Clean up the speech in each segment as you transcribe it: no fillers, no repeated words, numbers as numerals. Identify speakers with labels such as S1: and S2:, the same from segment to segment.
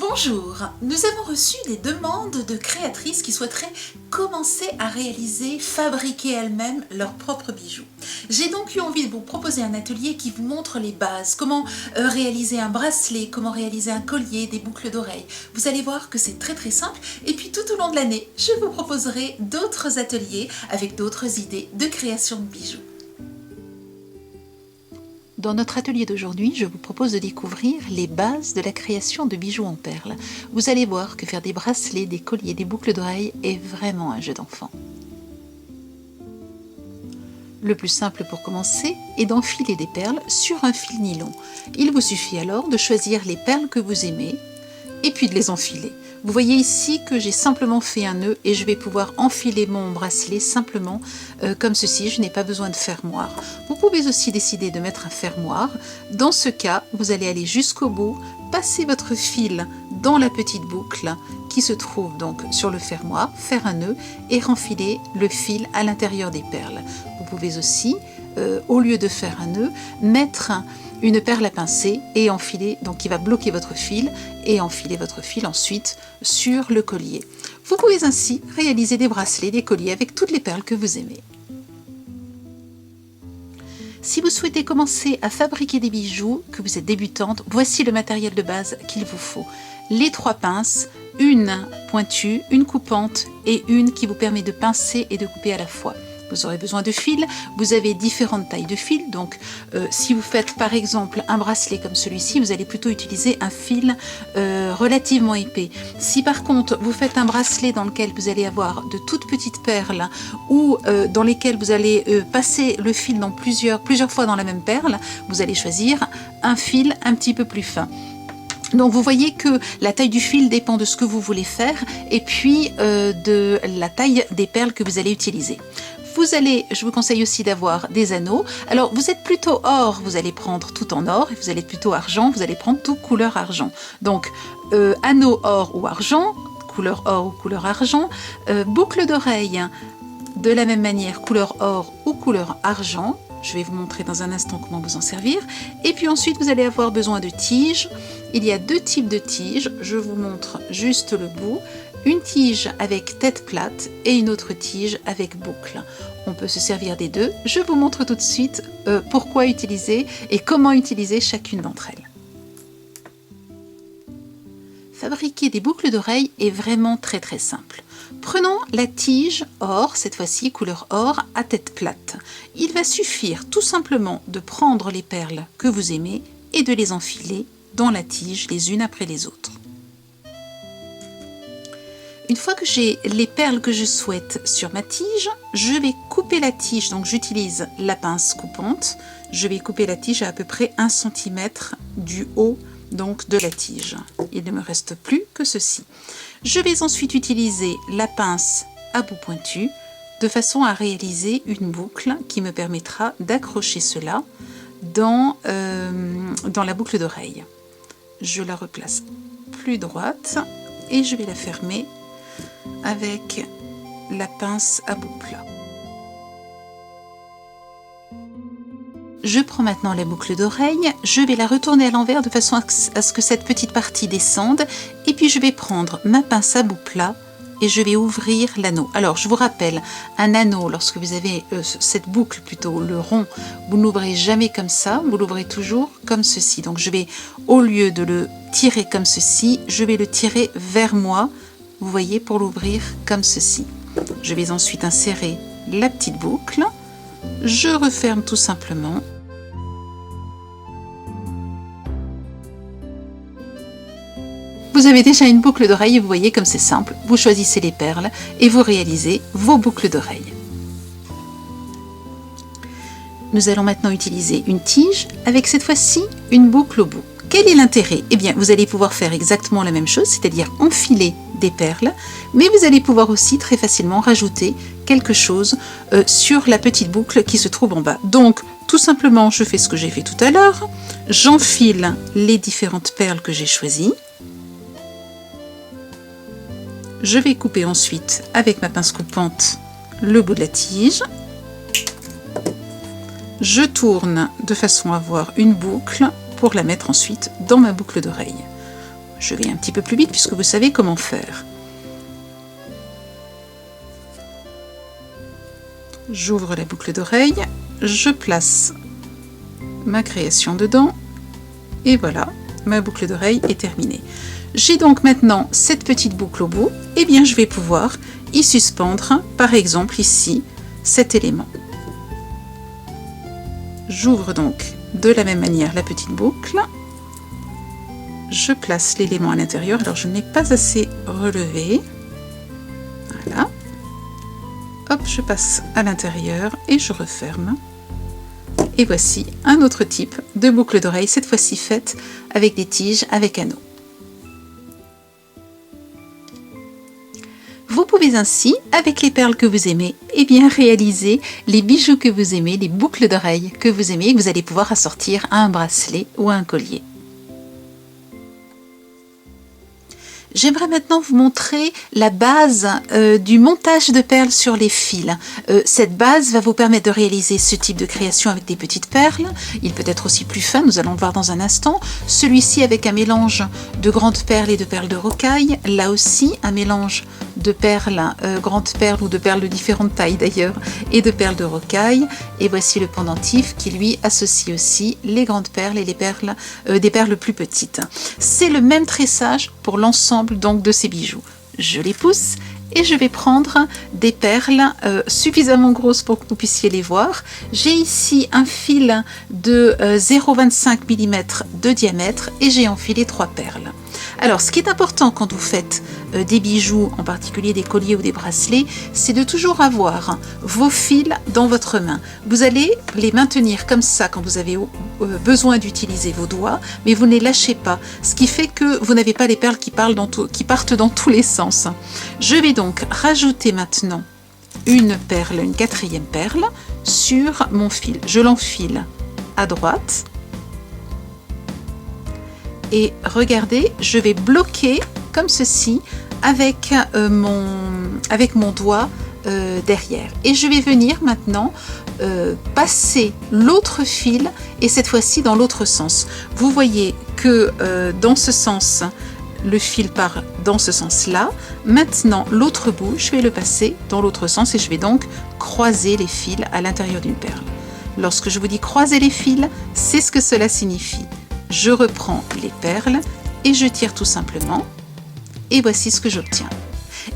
S1: Bonjour, nous avons reçu des demandes de créatrices qui souhaiteraient commencer à réaliser, fabriquer elles-mêmes leurs propres bijoux. J'ai donc eu envie de vous proposer un atelier qui vous montre les bases, comment réaliser un bracelet, comment réaliser un collier, des boucles d'oreilles. Vous allez voir que c'est très simple et puis tout au long de l'année, je vous proposerai d'autres ateliers avec d'autres idées de création de bijoux. Dans notre atelier d'aujourd'hui, je vous propose de découvrir les bases de la création de bijoux en perles. Vous allez voir que faire des bracelets, des colliers, des boucles d'oreilles est vraiment un jeu d'enfant. Le plus simple pour commencer est d'enfiler des perles sur un fil nylon. Il vous suffit alors de choisir les perles que vous aimez et puis de les enfiler. Vous voyez ici que j'ai simplement fait un nœud et je vais pouvoir enfiler mon bracelet simplement comme ceci, je n'ai pas besoin de fermoir. Vous pouvez aussi décider de mettre un fermoir. Dans ce cas, vous allez aller jusqu'au bout, passer votre fil dans la petite boucle qui se trouve donc sur le fermoir, faire un nœud et renfiler le fil à l'intérieur des perles. Vous pouvez aussi, au lieu de faire un nœud, mettre une perle à pincer et enfiler, donc qui va bloquer votre fil et enfiler votre fil ensuite sur le collier. Vous pouvez ainsi réaliser des bracelets, des colliers avec toutes les perles que vous aimez. Si vous souhaitez commencer à fabriquer des bijoux, que vous êtes débutante, voici le matériel de base qu'il vous faut. Les 3 pinces, une pointue, une coupante et une qui vous permet de pincer et de couper à la fois. Vous aurez besoin de fils, vous avez différentes tailles de fils, donc si vous faites par exemple un bracelet comme celui-ci, vous allez plutôt utiliser un fil relativement épais. Si par contre vous faites un bracelet dans lequel vous allez avoir de toutes petites perles ou dans lesquelles vous allez passer le fil dans plusieurs fois dans la même perle, vous allez choisir un fil un petit peu plus fin. Donc vous voyez que la taille du fil dépend de ce que vous voulez faire et puis de la taille des perles que vous allez utiliser. Je vous conseille aussi d'avoir des anneaux. Alors vous êtes plutôt or, vous allez prendre tout en or, et vous allez plutôt argent, vous allez prendre tout couleur argent. Donc anneau or ou argent, couleur or ou couleur argent, boucle d'oreille de la même manière, couleur or ou couleur argent. Je vais vous montrer dans un instant comment vous en servir. Et puis ensuite, vous allez avoir besoin de tiges. Il y a 2 types de tiges. Je vous montre juste le bout. Une tige avec tête plate et une autre tige avec boucle. On peut se servir des deux. Je vous montre tout de suite pourquoi utiliser et comment utiliser chacune d'entre elles. Fabriquer des boucles d'oreilles est vraiment très simple. Prenons la tige or, cette fois-ci couleur or, à tête plate. Il va suffire tout simplement de prendre les perles que vous aimez et de les enfiler dans la tige les unes après les autres. Une fois que j'ai les perles que je souhaite sur ma tige, je vais couper la tige, donc j'utilise la pince coupante. Je vais couper la tige à peu près 1 cm du haut donc de la tige. Il ne me reste plus que ceci. Je vais ensuite utiliser la pince à bout pointu de façon à réaliser une boucle qui me permettra d'accrocher cela dans la boucle d'oreille. Je la replace plus droite et je vais la fermer avec la pince à boucle. Je prends maintenant la boucle d'oreille, je vais la retourner à l'envers de façon à ce que cette petite partie descende et puis je vais prendre ma pince à bout plat et je vais ouvrir l'anneau. Alors je vous rappelle, un anneau, lorsque vous avez cette boucle plutôt, le rond, vous ne l'ouvrez jamais comme ça, vous l'ouvrez toujours comme ceci. Donc je vais, au lieu de le tirer comme ceci, je vais le tirer vers moi, vous voyez, pour l'ouvrir comme ceci. Je vais ensuite insérer la petite boucle, je referme tout simplement. Vous avez déjà une boucle d'oreille et vous voyez comme c'est simple, vous choisissez les perles et vous réalisez vos boucles d'oreilles. Nous allons maintenant utiliser une tige avec cette fois-ci une boucle au bout. Quel est l'intérêt? Eh bien, vous allez pouvoir faire exactement la même chose, c'est-à-dire enfiler des perles, mais vous allez pouvoir aussi très facilement rajouter quelque chose sur la petite boucle qui se trouve en bas. Donc, tout simplement, je fais ce que j'ai fait tout à l'heure, j'enfile les différentes perles que j'ai choisies. Je vais couper ensuite avec ma pince coupante le bout de la tige. Je tourne de façon à avoir une boucle pour la mettre ensuite dans ma boucle d'oreille. Je vais un petit peu plus vite puisque vous savez comment faire. J'ouvre la boucle d'oreille, je place ma création dedans et voilà, ma boucle d'oreille est terminée. J'ai donc maintenant cette petite boucle au bout, et bien je vais pouvoir y suspendre par exemple ici cet élément. J'ouvre donc de la même manière la petite boucle, je place l'élément à l'intérieur, alors je n'ai pas assez relevé, voilà. Hop, je passe à l'intérieur et je referme. Et voici un autre type de boucle d'oreille, cette fois-ci faite avec des tiges avec anneaux. Vous pouvez ainsi, avec les perles que vous aimez, eh bien réaliser les bijoux que vous aimez, les boucles d'oreilles que vous aimez et que vous allez pouvoir assortir à un bracelet ou à un collier. J'aimerais maintenant vous montrer la base du montage de perles sur les fils. Cette base va vous permettre de réaliser ce type de création avec des petites perles. Il peut être aussi plus fin, nous allons le voir dans un instant. Celui-ci avec un mélange de grandes perles et de perles de rocaille. Là aussi, un mélange de perles, grandes perles ou de perles de différentes tailles d'ailleurs, et de perles de rocaille. Et voici le pendentif qui lui associe aussi les grandes perles et les perles, des perles plus petites. C'est le même tressage pour l'ensemble donc de ces bijoux. Je les pousse et je vais prendre des perles suffisamment grosses pour que vous puissiez les voir. J'ai ici un fil de 0,25 mm de diamètre et j'ai enfilé 3 perles. Alors, ce qui est important quand vous faites des bijoux, en particulier des colliers ou des bracelets, c'est de toujours avoir vos fils dans votre main. Vous allez les maintenir comme ça quand vous avez besoin d'utiliser vos doigts, mais vous ne les lâchez pas, ce qui fait que vous n'avez pas les perles qui partent dans tous les sens. Je vais donc rajouter maintenant une perle, une 4e perle, sur mon fil. Je l'enfile à droite. Et regardez, je vais bloquer comme ceci avec mon doigt derrière. Et je vais venir maintenant passer l'autre fil et cette fois-ci dans l'autre sens. Vous voyez que dans ce sens, le fil part dans ce sens-là. Maintenant, l'autre bout, je vais le passer dans l'autre sens et je vais donc croiser les fils à l'intérieur d'une perle. Lorsque je vous dis croiser les fils, c'est ce que cela signifie. Je reprends les perles et je tire tout simplement et voici ce que j'obtiens.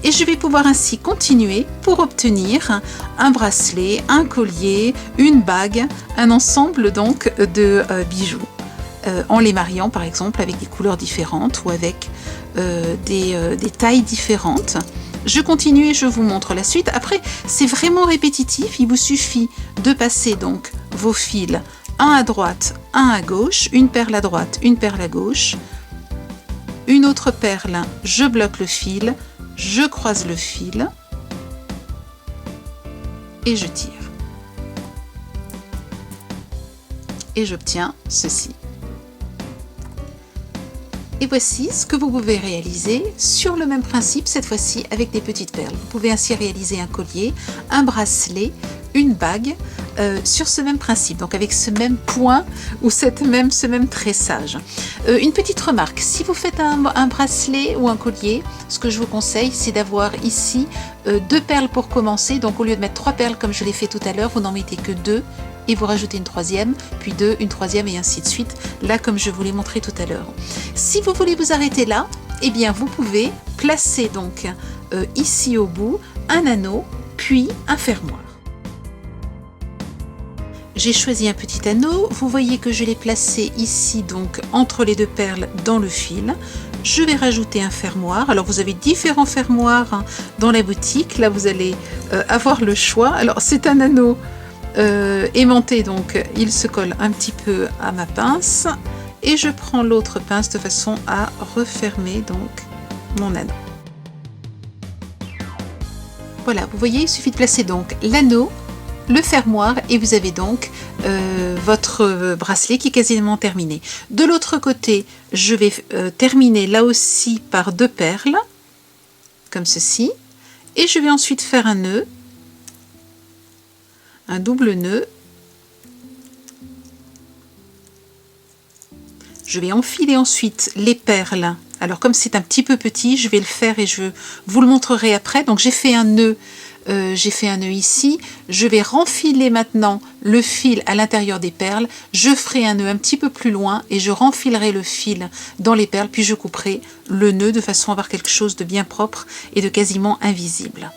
S1: Et je vais pouvoir ainsi continuer pour obtenir un bracelet, un collier, une bague, un ensemble donc de bijoux en les mariant par exemple avec des couleurs différentes ou avec des tailles différentes. Je continue et je vous montre la suite. Après, c'est vraiment répétitif, il vous suffit de passer donc vos fils un à droite, un à gauche, une perle à droite, une perle à gauche, une autre perle, je bloque le fil, je croise le fil et je tire. Et j'obtiens ceci. Et voici ce que vous pouvez réaliser sur le même principe, cette fois-ci avec des petites perles. Vous pouvez ainsi réaliser un collier, un bracelet, une bague sur ce même principe, donc avec ce même point ou ce même tressage. Une petite remarque, si vous faites un bracelet ou un collier, ce que je vous conseille, c'est d'avoir ici 2 perles pour commencer. Donc au lieu de mettre 3 perles comme je l'ai fait tout à l'heure, vous n'en mettez que 2 et vous rajoutez une 3e, puis 2, une 3e et ainsi de suite, là comme je vous l'ai montré tout à l'heure. Si vous voulez vous arrêter là, eh bien vous pouvez placer donc ici au bout un anneau, puis un fermoir. J'ai choisi un petit anneau, vous voyez que je l'ai placé ici donc entre les 2 perles dans le fil. Je vais rajouter un fermoir. Alors vous avez différents fermoirs dans la boutique, là vous allez avoir le choix. Alors c'est un anneau aimanté, donc il se colle un petit peu à ma pince et je prends l'autre pince de façon à refermer donc mon anneau. Voilà, vous voyez, il suffit de placer donc l'anneau, le fermoir et vous avez donc votre bracelet qui est quasiment terminé. De l'autre côté, je vais terminer là aussi par 2 perles, comme ceci, et je vais ensuite faire un nœud, un double nœud. Je vais enfiler ensuite les perles Alors comme c'est un petit peu petit, je vais le faire et je vous le montrerai après. Donc j'ai fait un nœud. Ici, je vais renfiler maintenant le fil à l'intérieur des perles, je ferai un nœud un petit peu plus loin et je renfilerai le fil dans les perles, puis je couperai le nœud de façon à avoir quelque chose de bien propre et de quasiment invisible.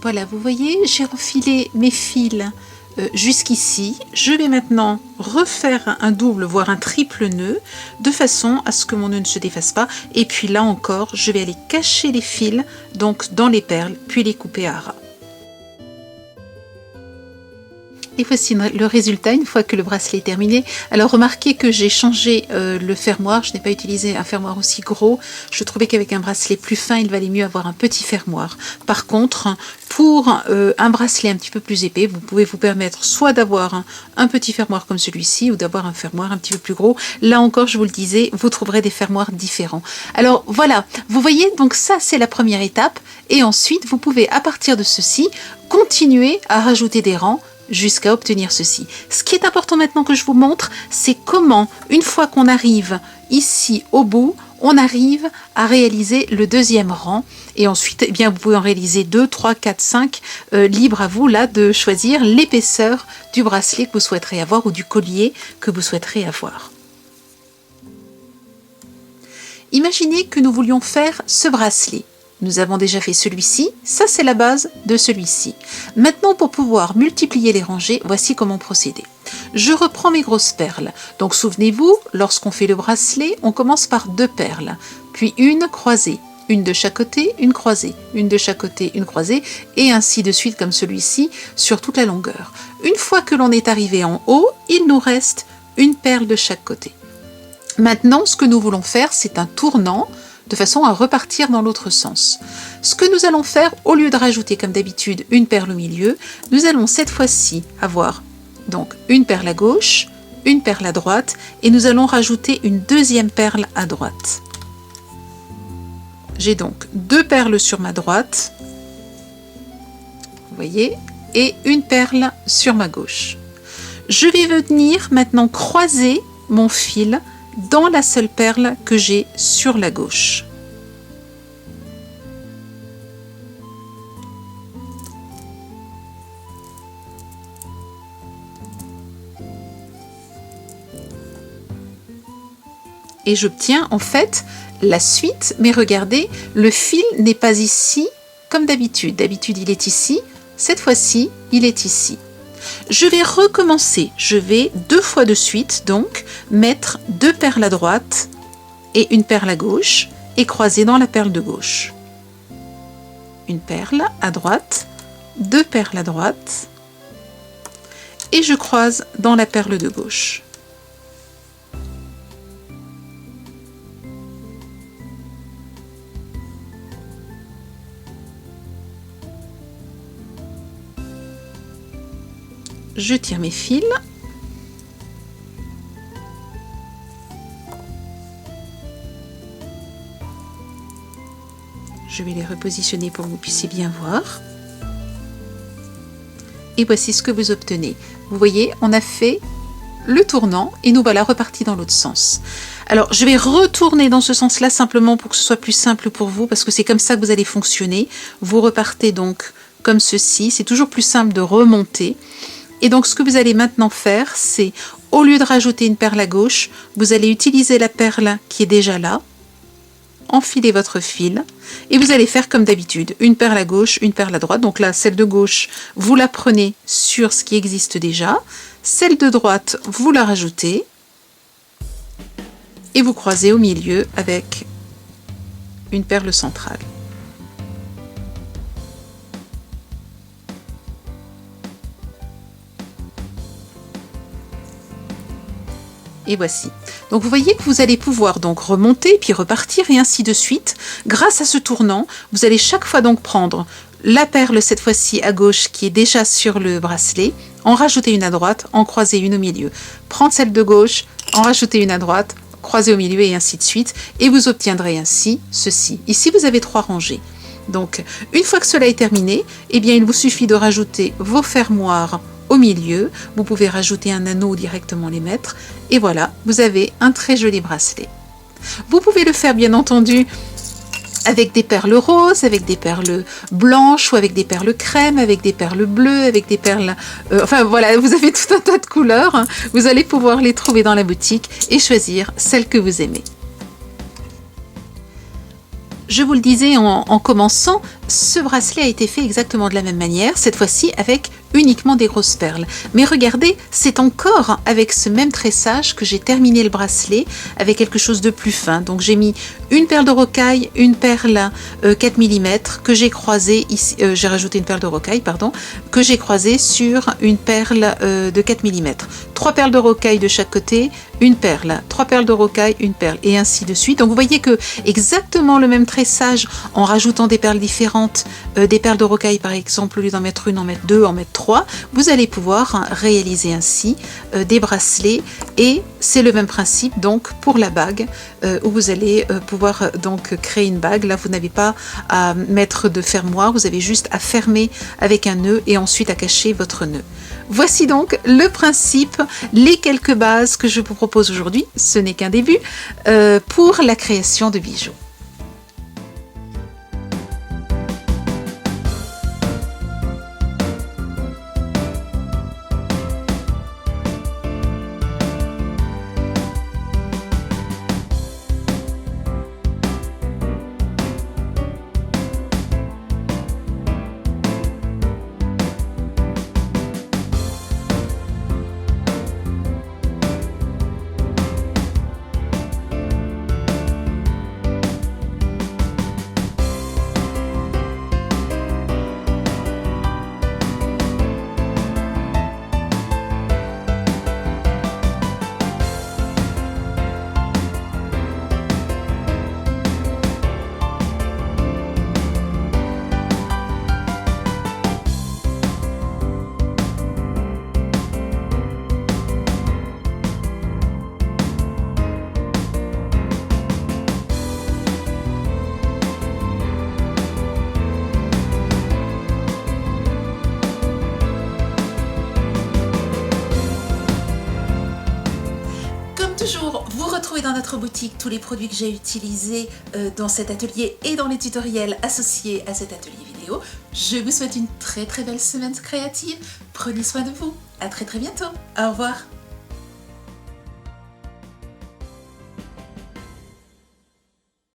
S1: Voilà, vous voyez, j'ai renfilé mes fils jusqu'ici. Je vais maintenant refaire un double, voire un triple nœud, de façon à ce que mon nœud ne se défasse pas. Et puis là encore, je vais aller cacher les fils donc dans les perles, puis les couper à ras. Et voici le résultat une fois que le bracelet est terminé. Alors remarquez que j'ai changé le fermoir, je n'ai pas utilisé un fermoir aussi gros. Je trouvais qu'avec un bracelet plus fin, il valait mieux avoir un petit fermoir. Par contre, pour un bracelet un petit peu plus épais, vous pouvez vous permettre soit d'avoir un petit fermoir comme celui-ci ou d'avoir un fermoir un petit peu plus gros. Là encore, je vous le disais, vous trouverez des fermoirs différents. Alors voilà, vous voyez, donc ça c'est la première étape. Et ensuite, vous pouvez à partir de ceci, continuer à rajouter des rangs jusqu'à obtenir ceci. Ce qui est important maintenant que je vous montre, c'est comment, une fois qu'on arrive ici au bout, on arrive à réaliser le deuxième rang. Et ensuite, eh bien, vous pouvez en réaliser 2, 3, 4, 5. Libre à vous là de choisir l'épaisseur du bracelet que vous souhaiterez avoir ou du collier que vous souhaiterez avoir. Imaginez que nous voulions faire ce bracelet. Nous avons déjà fait celui-ci, ça c'est la base de celui-ci. Maintenant, pour pouvoir multiplier les rangées, voici comment procéder. Je reprends mes grosses perles. Donc souvenez-vous, lorsqu'on fait le bracelet, on commence par 2 perles, puis une croisée, une de chaque côté, une croisée, une de chaque côté, une croisée, et ainsi de suite comme celui-ci sur toute la longueur. Une fois que l'on est arrivé en haut, il nous reste une perle de chaque côté. Maintenant, ce que nous voulons faire, c'est un tournant, de façon à repartir dans l'autre sens. Ce que nous allons faire, au lieu de rajouter comme d'habitude une perle au milieu, nous allons cette fois-ci avoir donc une perle à gauche, une perle à droite, et nous allons rajouter une deuxième perle à droite. J'ai donc 2 perles sur ma droite, vous voyez, et une perle sur ma gauche. Je vais venir maintenant croiser mon fil dans la seule perle que j'ai sur la gauche. Et j'obtiens en fait la suite, mais regardez, le fil n'est pas ici comme d'habitude. D'habitude, il est ici, cette fois-ci, il est ici. Je vais recommencer, je vais 2 fois de suite donc mettre 2 perles à droite et une perle à gauche et croiser dans la perle de gauche. Une perle à droite, 2 perles à droite et je croise dans la perle de gauche. Je tire mes fils. Je vais les repositionner pour que vous puissiez bien voir. Et voici ce que vous obtenez. Vous voyez, on a fait le tournant et nous voilà repartis dans l'autre sens. Alors, je vais retourner dans ce sens-là simplement pour que ce soit plus simple pour vous, parce que c'est comme ça que vous allez fonctionner. Vous repartez donc comme ceci. C'est toujours plus simple de remonter. Et donc, ce que vous allez maintenant faire, c'est, au lieu de rajouter une perle à gauche, vous allez utiliser la perle qui est déjà là, enfiler votre fil, et vous allez faire comme d'habitude, une perle à gauche, une perle à droite. Donc là, celle de gauche, vous la prenez sur ce qui existe déjà, celle de droite, vous la rajoutez, et vous croisez au milieu avec une perle centrale. Et voici. Donc vous voyez que vous allez pouvoir donc remonter, puis repartir, et ainsi de suite. Grâce à ce tournant, vous allez chaque fois donc prendre la perle, cette fois-ci à gauche, qui est déjà sur le bracelet, en rajouter une à droite, en croiser une au milieu. Prendre celle de gauche, en rajouter une à droite, croiser au milieu, et ainsi de suite. Et vous obtiendrez ainsi ceci. Ici, vous avez 3 rangées. Donc, une fois que cela est terminé, eh bien, il vous suffit de rajouter vos fermoirs au milieu. Vous pouvez rajouter un anneau ou directement les mettre. Et voilà, vous avez un très joli bracelet. Vous pouvez le faire bien entendu avec des perles roses, avec des perles blanches ou avec des perles crème, avec des perles bleues, avec des perles... enfin voilà, vous avez tout un tas de couleurs. Hein. Vous allez pouvoir les trouver dans la boutique et choisir celle que vous aimez. Je vous le disais en commençant, ce bracelet a été fait exactement de la même manière, cette fois-ci avec uniquement des grosses perles. Mais regardez, c'est encore avec ce même tressage que j'ai terminé le bracelet avec quelque chose de plus fin. Donc j'ai mis une perle de rocaille, une perle 4 mm que j'ai croisée ici, j'ai rajouté une perle de rocaille, pardon, que j'ai croisée sur une perle de 4 mm. 3 perles de rocaille de chaque côté, une perle, 3 perles de rocaille, une perle, et ainsi de suite. Donc vous voyez que exactement le même tressage en rajoutant des perles différentes, des perles de rocaille par exemple, au lieu d'en mettre une, en mettre deux, en mettre 3, vous allez pouvoir réaliser ainsi des bracelets, et c'est le même principe donc pour la bague où vous allez pouvoir donc créer une bague. Là vous n'avez pas à mettre de fermoir, vous avez juste à fermer avec un nœud et ensuite à cacher votre nœud. Voici donc le principe, les quelques bases que je vous propose aujourd'hui, ce n'est qu'un début, pour la création de bijoux. Toujours, vous retrouvez dans notre boutique tous les produits que j'ai utilisés dans cet atelier et dans les tutoriels associés à cet atelier vidéo. Je vous souhaite une très belle semaine créative. Prenez soin de vous. À très bientôt. Au revoir.